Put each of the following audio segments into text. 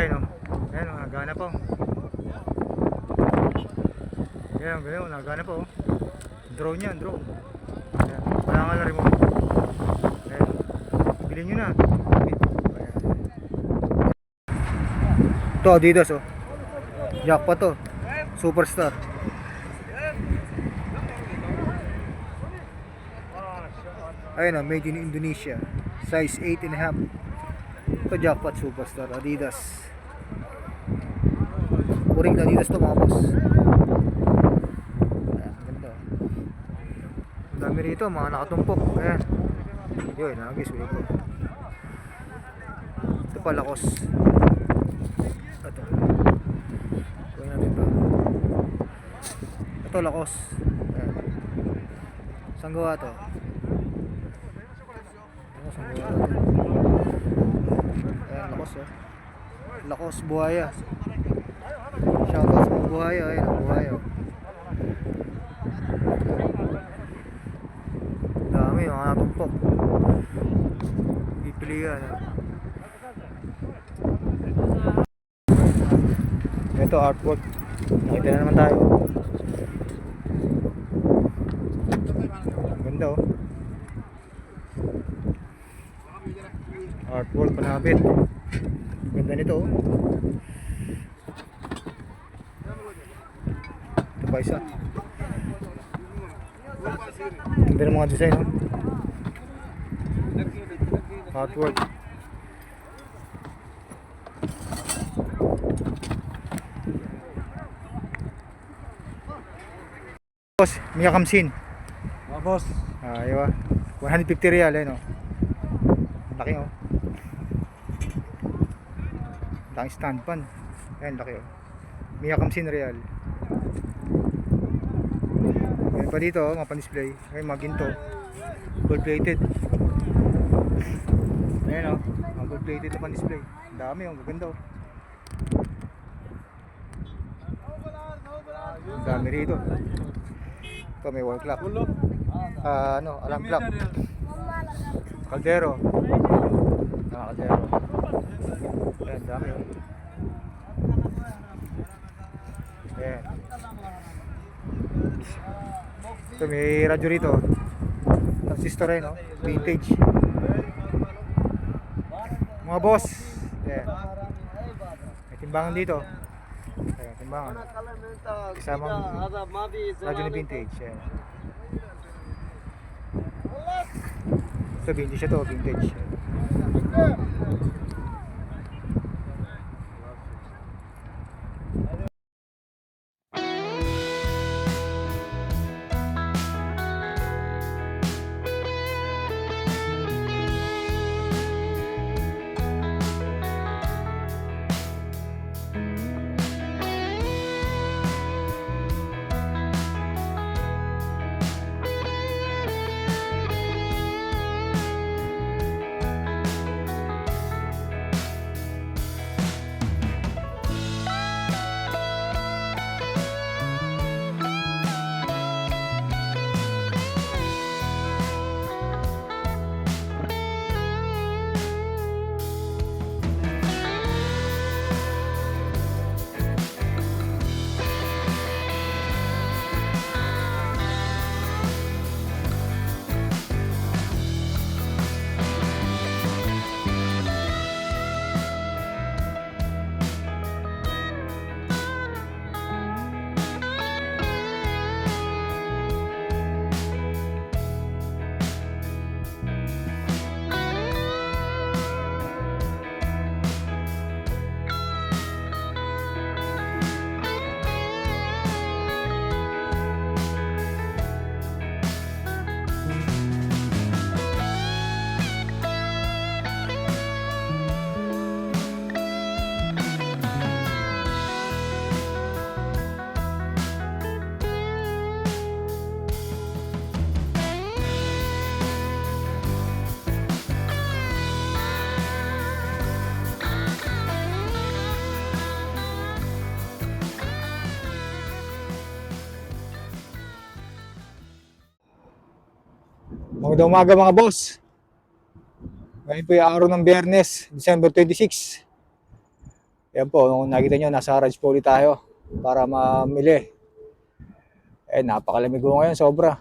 Ayun o. Ayun o, nagana po. Ayun, ganyan o, nagana po. Drone yan, drone. Ayan. Wala nga na remote. Ayun. Bilhin nyo na. Ayan. Ito, Adidas o. Jackpot to. Superstar. Ayun o, made in Indonesia. Size 8.5. Ito, Jackpot Superstar. Adidas. Puring na Adidas to mga boss. Ayan, ganda. Ang dami rito, mga nakatumpok. Ayan. Yun, nagis. Ito pa, Lacoste. Ito. Kuha natin ito. Ito, Lacoste. Ayan. Saan gawa ito? Saan gawa ito? Ayan, Lacoste. Lacoste Buhaya. Shoutout sa mga buhaya. Ayan, ang buhaya. Dami, mga natumpok. Pipilian. Ito, artwork. Nakita na naman tayo. Ganda oh. Artwork panabit. Ganda nito oh. Ito pa isa. Ganda ng mga design oh. Artwork. Boss, Mia Kamsin. Mga boss. Aywa. 150 real eh no. Laki oh. Laki stand pan. Ayan, laki oh. Mia Kamsin real. Ayan pa dito oh, mga pan-display. Ayan, mga ginto. Gold plated. Ayan oh, mga gold plated na pan-display. Dami oh, gaganda oh. Ang dami rito. Ito may wall clock. Alarm clock. Kaldero. Kaldero. Ayan, dami oh. Ayan. Ito may radyo rito. Transistor eh no. Vintage. Mga boss. Ayan. May timbangan dito. Ayan, timbangan. Kasamang radyo na vintage. Ayan. So vintage ito, vintage. Magandang umaga mga boss. Ngayon po yung araw ng Biyernes, December 26. Yan po, kung nakita nyo, nasa Raj Poli tayo para mamili. Napakalamig ko ngayon, sobra.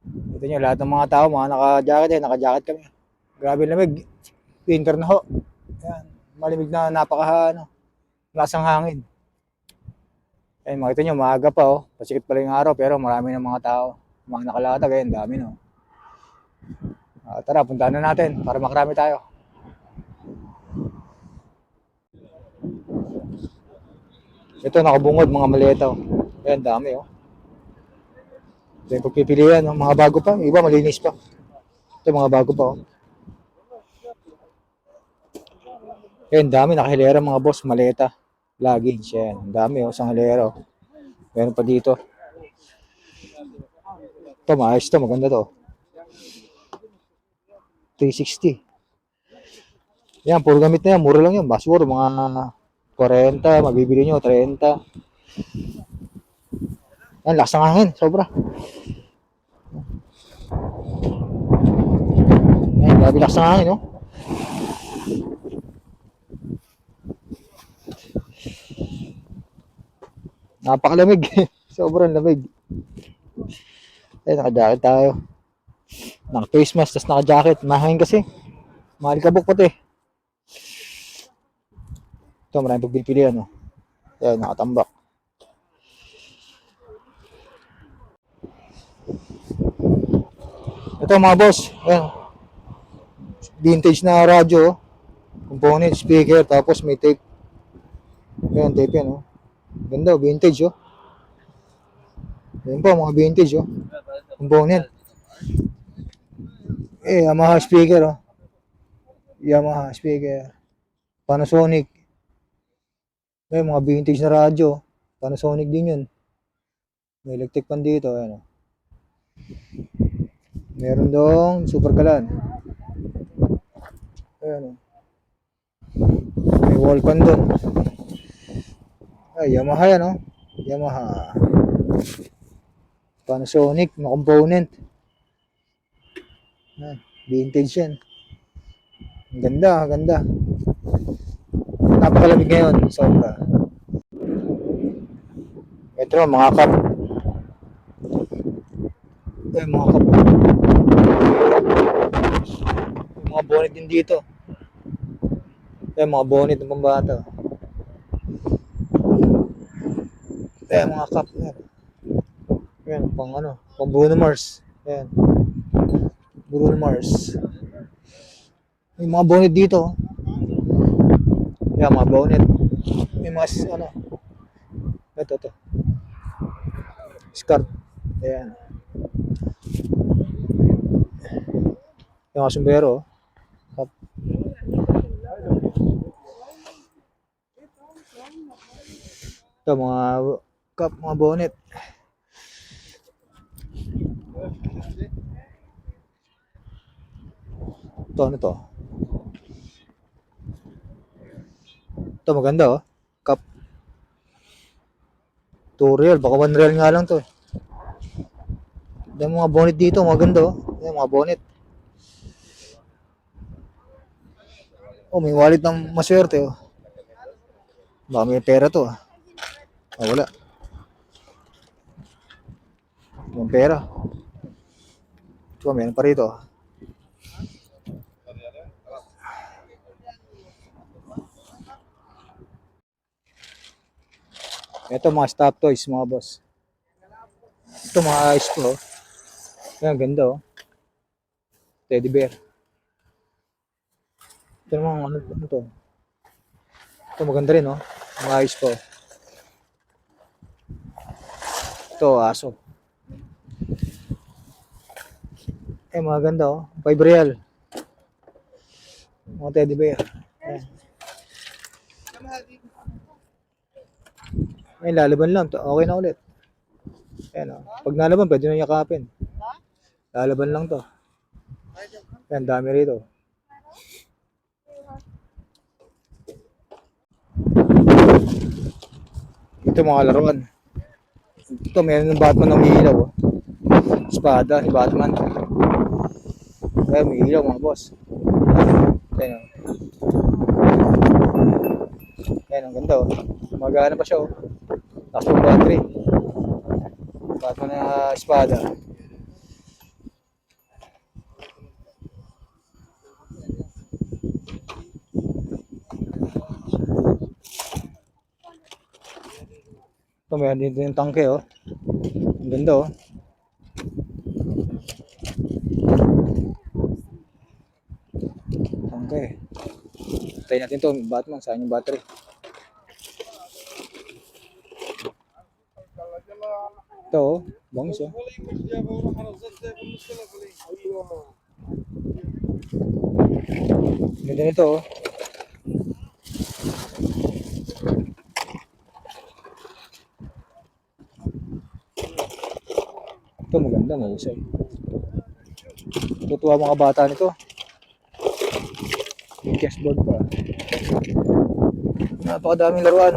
Ito nyo, lahat ng mga tao, mga naka-jacket naka-jacket kami. Grabe lamig. Winter na ho. Yan, malamig na lasang hangin. Makita nyo, maaga pa pasikit pala yung araw, pero marami ng mga tao. Mga nakalatag, dami no. Tara, puntahan na natin para makarami tayo. Ito, nakabungod, mga maleta. Dami Ito yung pagpipilian, mga bago pa. Iba, malinis pa. Ito, mga bago pa dami, nakahilera mga boss, maleta. Luggage, ang dami isang hilera. Meron pa dito. Ito, maayos to, maganda to. 360. Yan, puro gamit na yan, mura lang yan. Siguro mga 40, mabibili nyo, 30. Yan, lakas ng hangin, sobra. Yan, grabe lakas ng hangin, Napakalamig. Sobrang lamig. Naka-jacket tayo. Naka-face mask, tapos naka-jacket. Mahangin kasi. Malikabok pati. Ito, maraming pagpipilian, Yan, nakatambak. Ito mga boss, vintage na radyo, component, speaker, tapos may tape. Tape yan, Ganda, vintage, Yan po, mga vintage, component. Yamaha speaker, Yamaha speaker. Panasonic. Mga vintage na radyo, Panasonic din yun. May electric pan dito, Meron dong super kalan. May wall pan doon. Yamaha yan, Yamaha. Panasonic na component. Vintage yan. Ang ganda. Napakalamig ngayon, sobra. Ito, mga cup. Mga cup. Mga bonnet din dito. Mga bonnet ng pambata. Mga cup. Pang Bruno Mars. Bruno Mars. May mga bonnet dito. Mga bonnet. May mga ito. Scarf. Yung mga sombrero. Cup. Ito, mga cup, mga bonnet. Ito, ano to? Ito, maganda, Cup. 2 real, baka 1 real nga lang to. Yung mga bonnet dito, maganda, Yung mga bonnet. May wallet ng maswerte, Baka may pera to, wala. Yung pera. Ito, meron pa rito. Ito, mga stop toys, mga boss. Ito, mga ayos ko, Yan, ganda, Teddy bear. Ito naman, ano to? Ito, maganda rin, Mga ayos ko. Ito, aso. Mga ganda, 5 real. Mga teddy bear. Lalaban lang. Okay na ulit. Pag nalaban, pwede na yakapin. Lalaban lang to. Dami rito. Ito, mga laruan. Ito, meron ng Batman ng ilaw. Espada ni Batman. May ilaw, mga boss. Ayan, Ayan, ang ganda oh. Magana pa siya oh. Tapos yung battery. Batman na espada. Ito, meron dito yung tangke oh. Ang ganda oh. Tangke. Tayo natin to, Batman. Saan yung battery? Ito oh. Bangis oh. Ganda nito oh. Ito maganda, mahusay. Tutuwa mga bata nito. May chessboard pa. Napakadaming laruan.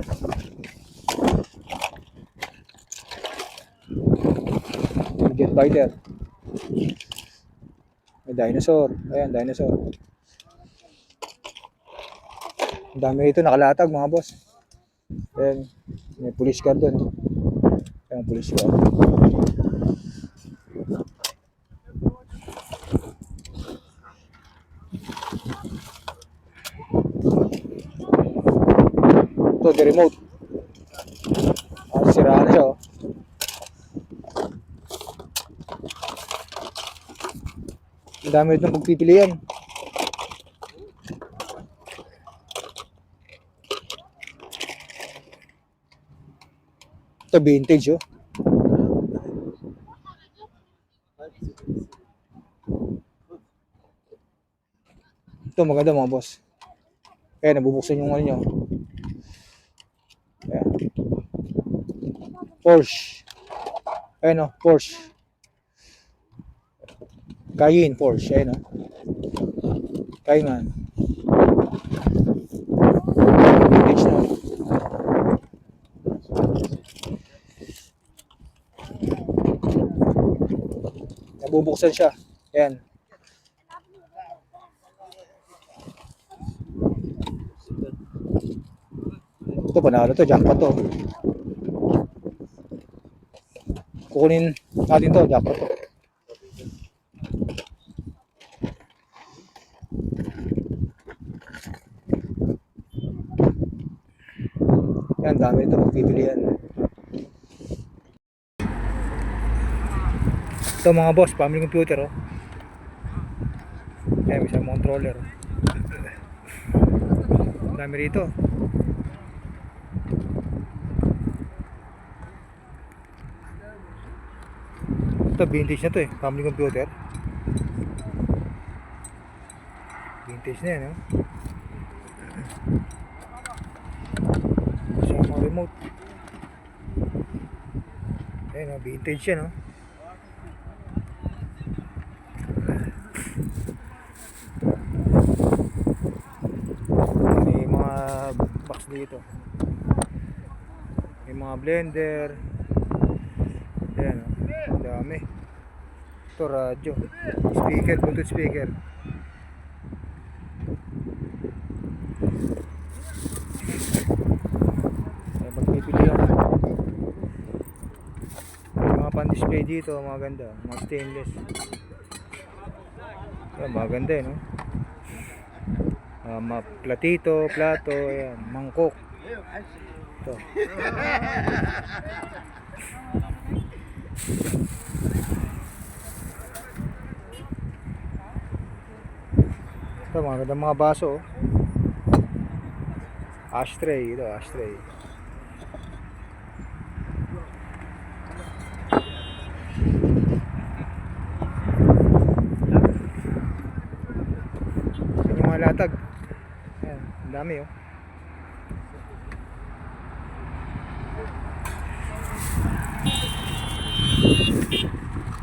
Jet fighter. May dinosaur. Ayan, dinosaur. Ang dami rito nakalatag mga boss. Ayan, may police car doon. Ayan, police car. Ito, the remote. Siraan na siya oh. Ang dami rito pagpipilian. Ito vintage oh. Ito maganda mga boss. Ayan, nabubuksan yung ano nyo. Ayan. Porsche. Ayan o, Porsche. Cayenne Porsche. Ayan o. Cayenne. Vintage na. Nabubuksan siya. Ayan. Ito panalo to, jackpot to. Kukunin natin to, jackpot to. Yan, dami ito magpipilian. Ito mga boss, family computer oh. Ayan, may isang controller. Dami rito. Ito, vintage na to eh, family computer. Vintage na yan oh. Kasi mga remote. Ayan oh, vintage yan oh. May mga box dito. May mga blender. Ayan oh. Dami. Ito radyo. Speaker, Bluetooth speaker. Ayan, magpipili lang. May mga pan-display dito, mga ganda. Mga stainless. Ayan, maganda eh, no? Platito, plato, ayan, mangkok. Ito. Ito, mga gandang mga baso oh. Ashtray, ito, ashtray. Ito yung mga latag. Ayan, ang dami oh.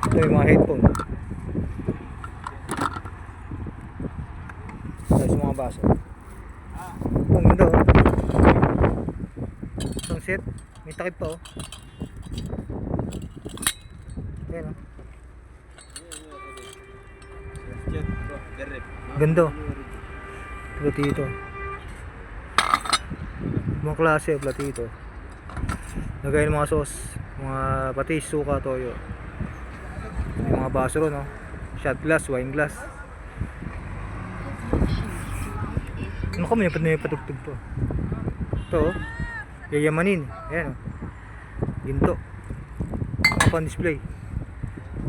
Ito yung mga headphone. Ito yung mga baso. Ang ganda oh. Itong set, may takip pa oh. Ayan oh. Ganda oh. Ito dito. Ibang klase, platito. Lagay ng mga sauce, mga patis, suka, toyo. May mga baso ron, no? Shot glass, wine glass. Ano ka, may patugtog po. Ito, oh. Yayamanin. Ayan, oh. Ginto. Mga pan-display.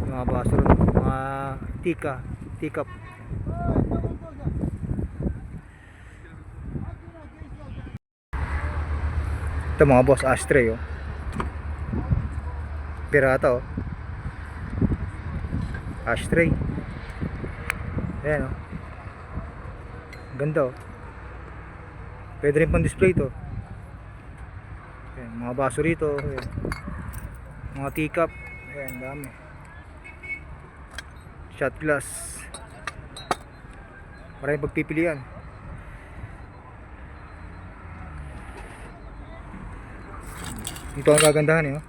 Yung mga baso ron, mga teacup. Ito mga boss, ashtray, oh. Pirata, oh. Ashtray. Ayan, oh. Ganda, oh. Pwede rin pang display to. Ayan, mga baso rito. Ayan. Mga teacup. Ayan, dami. Shot glass. Maraming pagpipilian. Dito ang gagandahan, eh, oh.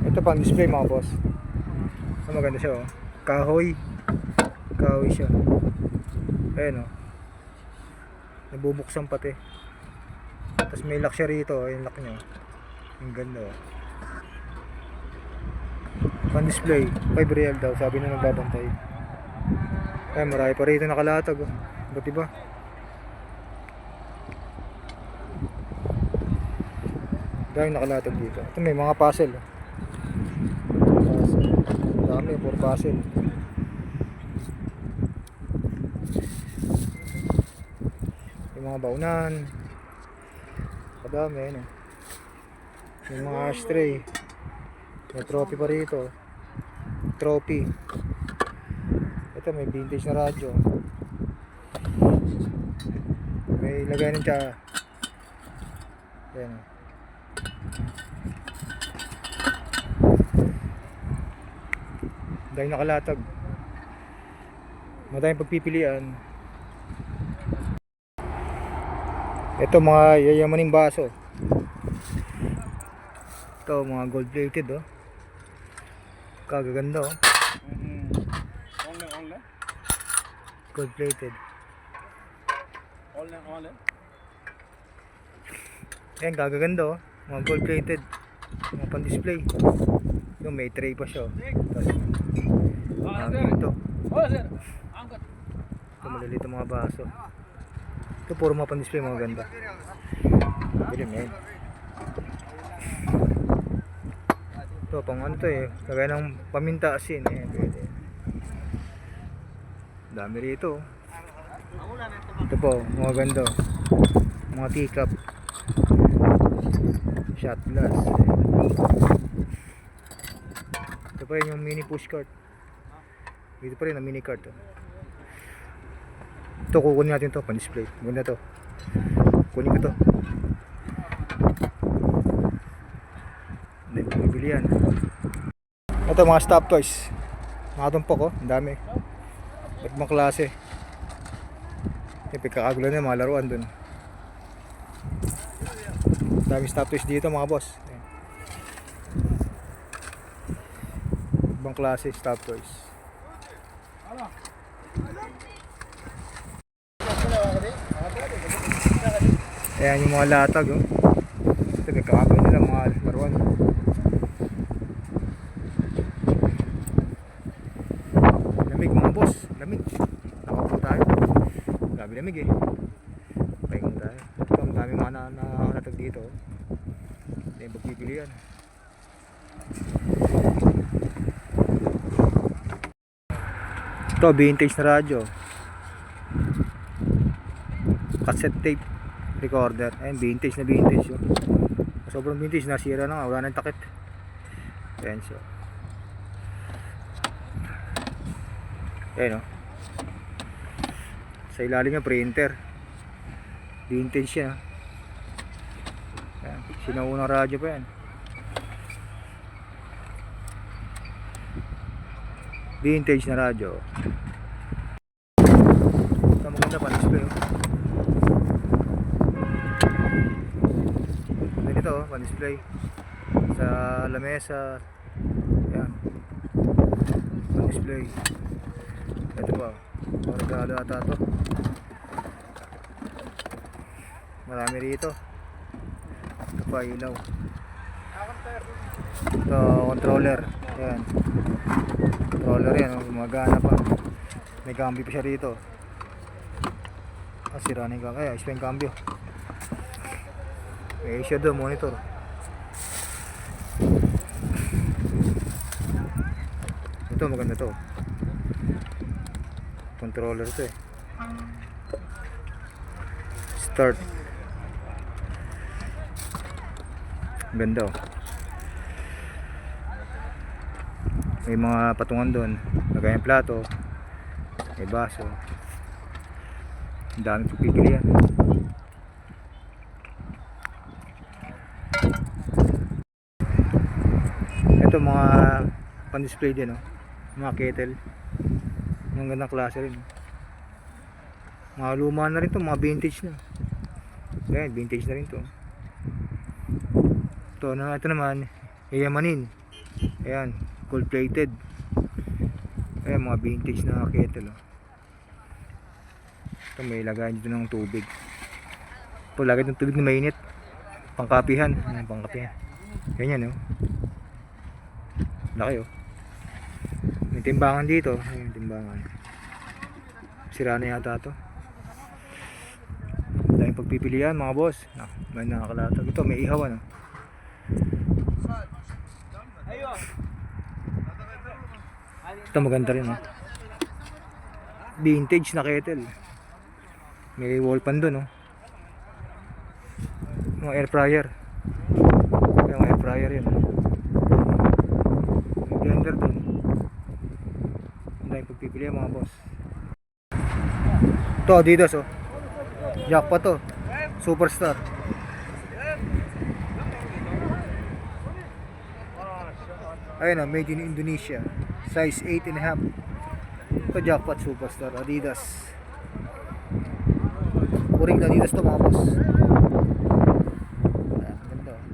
Ito pang display mga boss. So, maganda siya, oh. Kahoy siya. Ayan, oh. Nabubuksan pati. Tapos may lock siya rito. Yung lock niya. Ang ganda, oh. Pan display 5 real daw, sabi na nagbabantay. Ayan, marami pa rito nakalatag, oh. Ba't diba? Dahil nakalatag dito. Ito may mga puzzle, oh. Dami, puro puzzle. Yung mga baunan. Kadami, ano. Yung mga ashtray. May trophy pa rito. Trophy. Ito may vintage na radyo. May lagay ng tsa. Ayan. Dahil nakalatag. Madaming pagpipilian. Ito mga yayamaning baso. Ito mga gold plated, oh. Kagaganda, oh. Only. Gold plated. Only. Ayan, kagaganda, oh. Mga gold plated. Mga pan display. Yung may tray pa siya, oh. Tapos ito. Oh, sir. Angkat. Ito malalito mga baso. Ito puro mga pan display, mga ganda. Pwede men. Ito pang ano to, eh. Kagaya ng paminta asin, eh. Pwede. Dami rito, oh. Ito po, mga ganda, oh. Mga teacup. Shot glass. Ito pa rin yung mini push cart. Dito pa rin ang mini cart, oh. Ito kukunin natin to, pan display. Ganda to. Kunin ko to. Hindi, bibili yan. Ito mga stop toys. Nakatumpok, oh. Ang dami. Ibang klase. Pagkakagulo na yung mga laruan dun. Dami stop toys dito mga boss. Ayan. Ibang klase stop toys. Ayan yung mga latag, oh. Ito nagkakagulo nila mga laruan. Lamig mga boss. Lamig. Nakaupo tayo. Grabe lamig, eh. Pahingon tayo. Ito ang dami mga nalatag dito, oh. Ito yung pagpipilian. Ito vintage na radyo. Cassette tape recorder. Ayun, vintage na vintage, oh. Sobrang vintage, nasira na nga, wala nang takip. Ayan siya. Ayan, oh. Sa ilalim niya printer. Vintage siya. Ayan, sinaunang radyo pa yan. Vintage na radyo. Ito maganda pa display, oh. Ganito, oh, pa display sa lamesa. Ayan, pa display. Ito pa, Sarado ata to. Marami rito. Ito pa ilaw. Ito controller. Ayan. Controller yan. Gumagana pa. May cambio pa siya rito. Sira na yung cambio. Ay, ayos pa yung cambio. May siya doon, monitor. Ito maganda to. Controller to eh. Start. Ganda oh. May mga patungan doon. Lagay ng plato. May baso. Ang dami pipilian. Ito mga pan-display din oh. Mga kettle. Ang gandang klase rin. Mga luma na rin to, mga vintage na. Ayan, vintage na rin to. Ito naman, yayamanin. Ayan, gold plated. Ayan, mga vintage na kettle oh. Ito may lagayan dito ng tubig. Ito lagay ng tubig na mainit. Pangkapihan. Ayan, pangkapihan. Ganyan oh. Laki oh. May timbangan dito. Ayun, timbangan. Sira na yata to. Dahil pagpipilian mga boss. May nakakalatag. Ito may ihawan oh. Ito maganda rin oh. Vintage na kettle. May wall pan doon oh. Mga air fryer. Yung air fryer yun. May blender doon. Dahil pagpipili mga boss. Ito Adidas oh. Jackpot to. Superstar. Ayun oh, made in Indonesia. Size 8.5. Ito Jackpot Superstar Adidas. Puring na Adidas to mga boss. Ayan, ganda oh.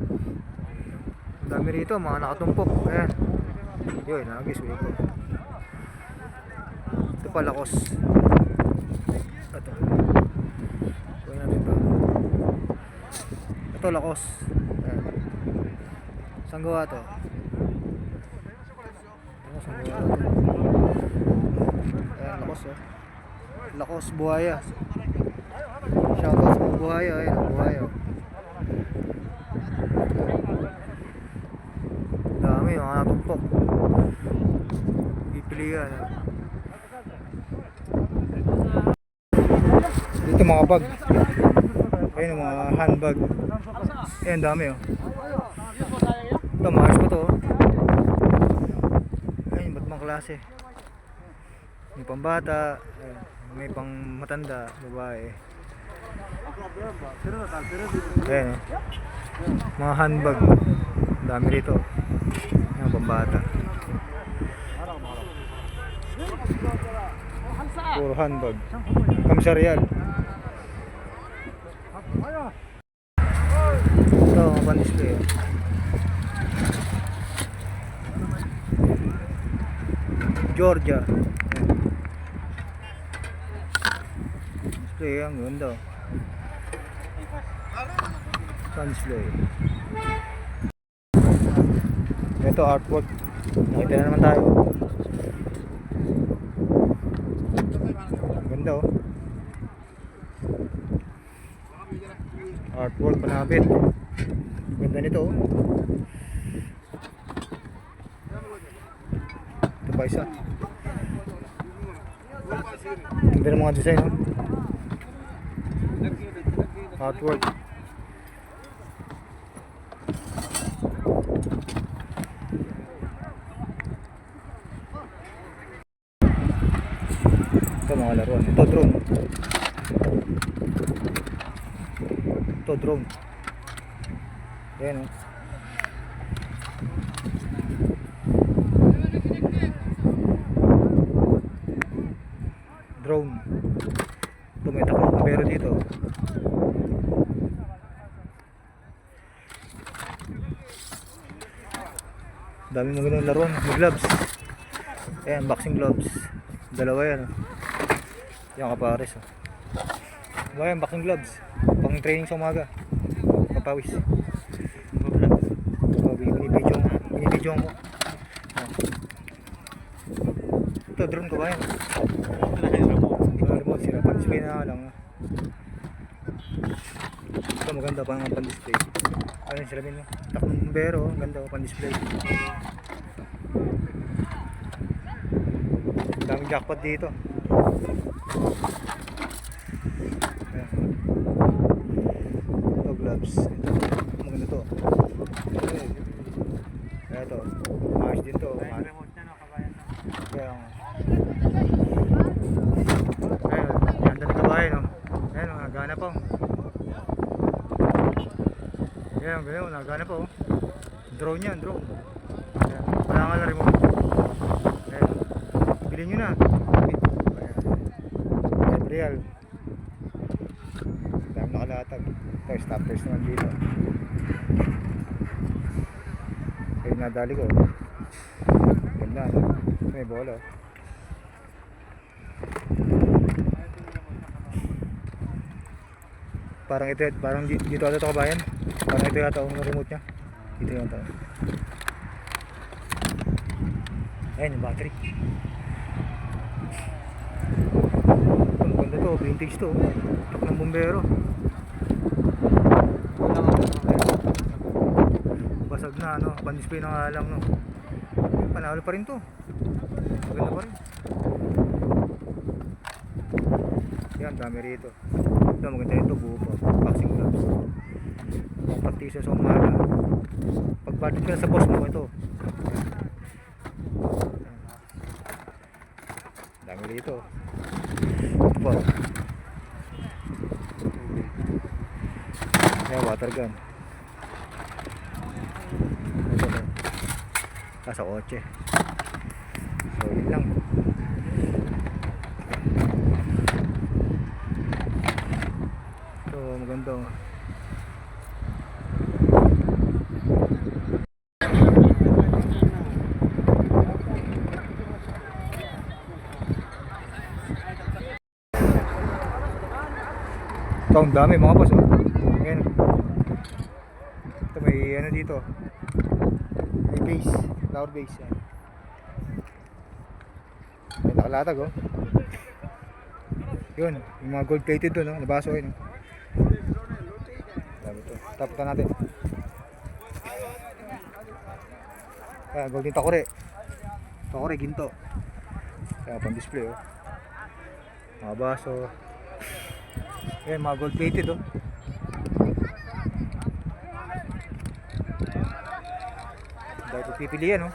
Ang dami rito, mga nakatumpok. Ayan. Yun, nagis ko. Ito pa Lakos. Ito. Kuha natin ito. Ito Lakos. Ayan. Saan gawa ito? Saan gawa ito? Ayan, Lakos oh. Lakos Buhaya. Shoutout sa mga buhaya. Ayan, buhaya oh. Dami, mga natumpok. Pipilian oh. Dito mga bag. Ayun mga handbag. Ayan dami oh. Ito maayos pa to oh. Ayun ba't mga klase. May pambata. May pang matanda. Babae. Ayan oh. Mga handbag. Dami rito. Ayan pambata. Puro handbag. Kamsarial. Ito, mga pan-display. Georgia. Display, ang ganda. Pan-display. Ito, artwork. Nakita na naman tayo. Ganda oh. Artwork panapit. Ganda nito oh. Ito pa isa. Ganda ng mga design oh. Artwork. Ito mga laruan. Ito drone. Ito drone. Ayan oh. Drone. Ito may taklong pero dito. Dami magandang laruan. May gloves. Ayan, boxing gloves. Dalawa yan oh. Yung kapares. Oh. Bayan, boxing gloves. Pang training sa umaga. Kapawis. Binibidyo ko. Ito, drone ko ba yan? Ito, remote sila. Pan-display na lang. Ito, maganda pa naman pan-display. Ayun, salamin mo. Takong bumbero, ganda o pan-display. Daming jackpot dito. Ayan. Ito, gloves. Ito, maganda to. Kaya ito, maayos din to. Kaya nga. Ayun, ganda ni kabayan, no? Ayun, nagana pa. Ayan, ganyan, nagana pa. Drone yan, drone. Ayan, wala nga lang remote. Ayan, bilhin nyo na. Ayan, real. Dami nakalatag. Ito, stoppers naman dito. Ayun, nadali ko. Ganda, no? May bola. Parang ito, parang dito ata ito kabayan. Parang ito yata ang remote nya. Dito yata. Ayan yung battery. Ang ganda to, vintage to. Tak ng bumbero. Basag na, ano, pan-display na nga lang, no. Panalo pa rin to. Maganda pa rin. Yan, dami rito. Ito, maganda ito, buo pa. Boxing gloves. Pang practice sa umaga. Pag budget ka na sa boss mo, ito. Dami rito. Ito pa. Yan, water gun. Ito pa. Sa kotse. Solid lang. Ito, maganda. Ito, ang dami mga boss, oh. Ayan. Ito, may ano dito. May base, flower base. Yan. May nakalatag, oh. Yun, yung mga gold plated doon, oh. Nabaso, yun, oh. Taputan natin. Kaya, golden takore. Takore, ginto. Kaya, pang display, oh. Mga baso. Ayan, mga gold plated, oh. Dahil pagpipilian, oh.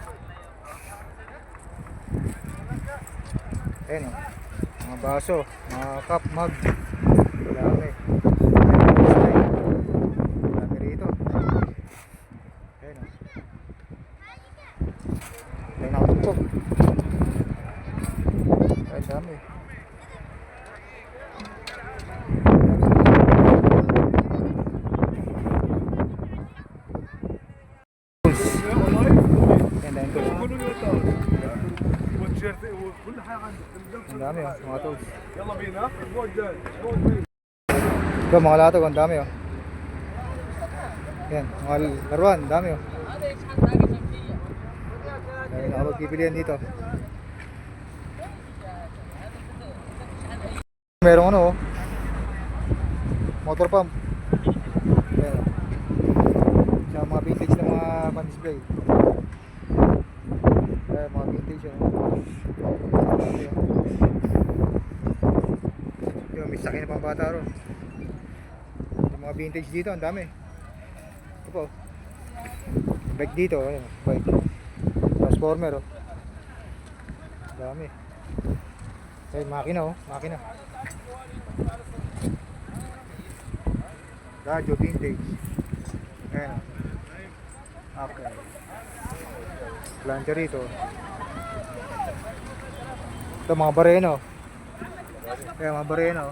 Ayan, oh. Mga baso, mga cup, mug. Dami. Dami rito. Ayan, oh. Ayan, nakatugtog. Ayan, dami. Ang dami, oh, mga tools. Ito, mga latag, ang dami, oh. Yan, mga laruan, ang dami, oh. Ay, nakapagpipilian dito. Merong ano, oh. Motor pump. Ayan. Sa mga vintage na mga pan-display. Ayan, mga vintage, oh. Yung may sakin na pang bata ron. Yung mga vintage dito, ang dami. Ito po. Bike dito, ayan, bike. Transformer, oh. Ang dami. Ayan, makina, oh, makina. Radyo vintage. Ayan. Okay. Plancha rito. Ito mga bareno. Ayan, mga bareno.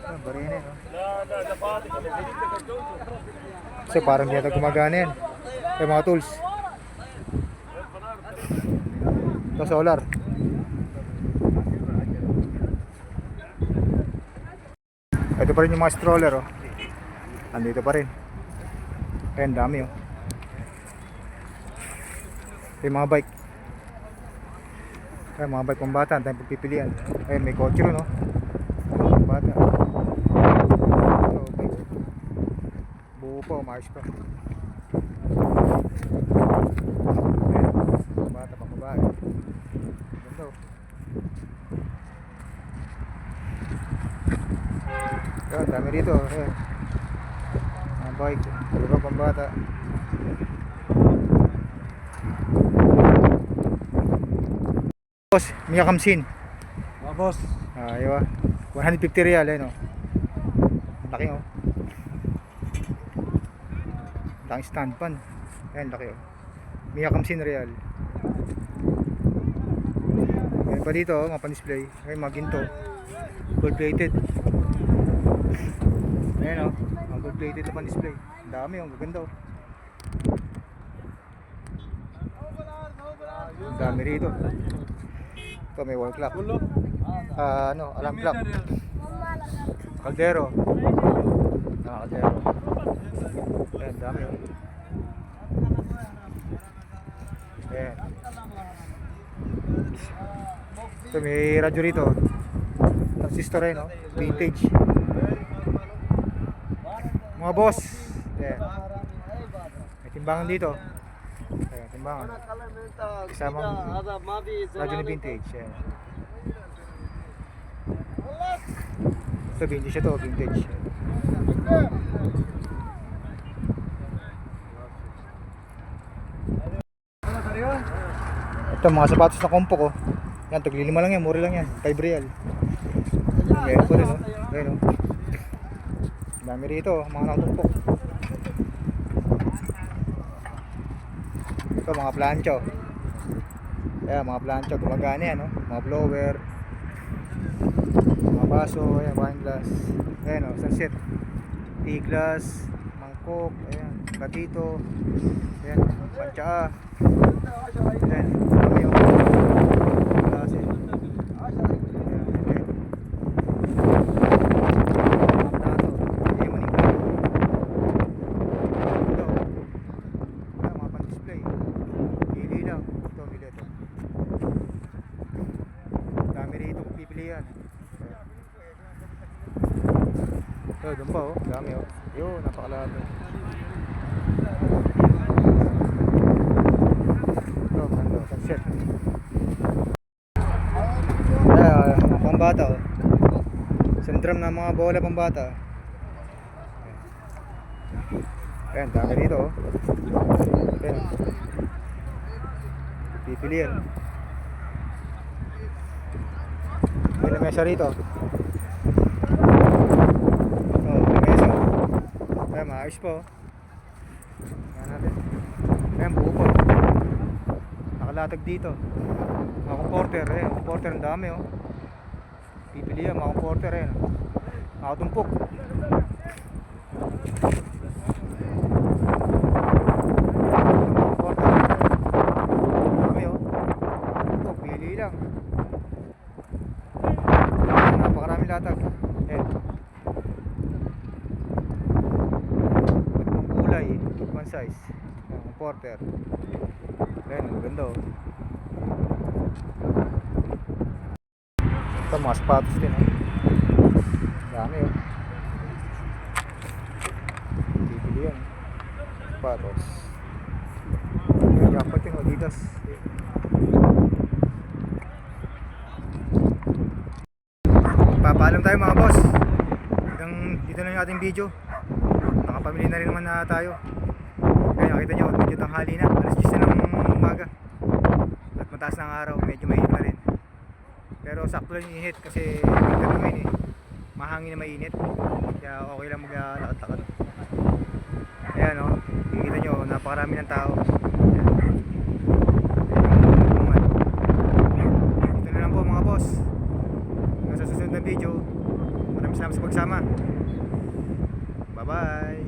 Ayan, bareno, no? Kasi parang hindi natin gumagana yan. Ayan, mga tools. Ito solar. Ito pa rin yung mga stroller, oh. Andito pa rin. Ayan, dami, oh. Ito yung mga bike. Ayan, mga bike pang bata. Ang tayong pagpipilian. Ayan, may kotse rin, oh. Pang bata. Ito, okay. Buo pa, umayos pa. Ayan, pang bata, pang babae. Ganda, oh. Ayan, dami rito. Ayan. Mga bike. Dalawa pang bata. Boss, Mia Kamsin. Mga boss. Ayaw 150 real, eh, no? Laki, oh. Laki stand pan. Ayan, laki, oh. Mia Kamsin real. Ayan pa dito, oh, mga pan-display. Ayan, mga ginto. Gold plated. Ayan, oh. Mga gold plated na pan-display. Ang dami, oh. Gaganda, oh. Ang dami rito. Ito, may wall clock. Alarm clock. Kaldero. Kaldero. Ayan, dami, oh. Ayan. Ito, may radyo rito. Transistor rin, no? Vintage. Mga boss. Ayan. May timbangan dito. Ayan, timbangan. Kasamang radyo ni vintage. Ayan. Ito, vintage ito. Vintage. Ito, mga sapatos na kompo ko. Yan, taglilima lang yan. Mura lang yan. 5 real. Meron ko rin, no? Ayan, no? Dami rito, mga nakatumpok. Ito, mga plancho. Ayan, mga plancho. Gumagana yan, no? Mga blower. Mga baso. Ayan, wine glass. Ayan, no? Sunset. Tea glass. Mangkok. Ayan, katito. Ayan, panchaa. Ayan, dami yung klase. Ayan, ayan. Ito, doon pa, oh. Dami, oh. Yun, napakalado. Ito, ganda, sunset. Ayan, mga pambata, oh. Sentram na mga bola pambata. Ayan, dami dito, oh. Ayan. Pipili yan. May mesa rito. Ayan, maayos po. Ayan natin. Ayan, buo po. Nakalatag dito. Mga comporter. Ayan, comporter ang dami, oh. Pipili yan, mga comporter. Ayan, nakatumpok. Mga comporter. Dami, oh. Nakatumpok, pili lang. Napakaraming latag. Ayan. One size. Ang porter. Ayan, maganda, oh. Ito, mga sapatos din, oh. Dami, oh. Bibili yan. Sapatos. Yung jacket yung Adidas. Papaalam tayo, mga boss. Dito na yung ating video. Nakapamili na rin naman na tayo. Kaya nakita nyo, medyo tanghali na. Alas 10 na ng umaga. At mataas ng araw, medyo mainit na rin. Pero sakto lang yung init kasi winter naman, eh. Mahangin na mainit. Kaya okay lang maglakad-lakad. Ayan, oh. Kikita nyo, napakarami ng tao. Ayan. Ito na lang po, mga boss. Hanggang sa susunod na video. Maraming salamat sa pagsama. Bye bye.